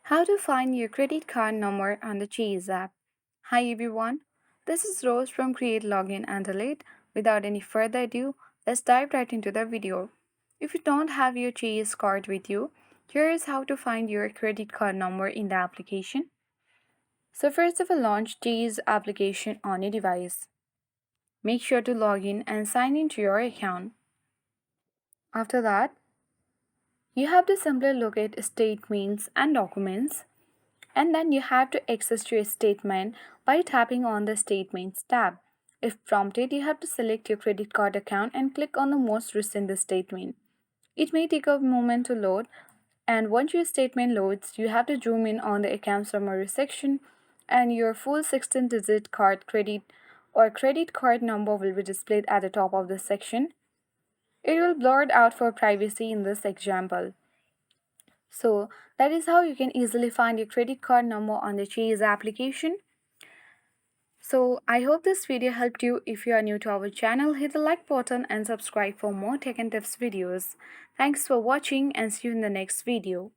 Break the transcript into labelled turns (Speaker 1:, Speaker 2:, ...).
Speaker 1: How to find your credit card number on the Chase app. Hi everyone, this is Rose from Create Login and Delete. Without any further ado, let's dive right into the video. If you don't have your Chase card with you, here is how to find your credit card number in the application. So first of all, launch Chase application on your device. Make sure to log in and sign into your account. After that, you have to simply locate statements and documents. And then you have to access your statement by tapping on the Statements tab. If prompted, you have to select your credit card account and click on the most recent statement. It may take a moment to load, and once your statement loads, you have to zoom in on the account summary section, and your full 16-digit credit card number will be displayed at the top of the section. It will blur it out for privacy in this example. So that is how you can easily find your credit card number on the Chase application. So I hope this video helped you. If you are new to our channel, hit the like button and subscribe for more tech and tips videos. Thanks for watching and see you in the next video.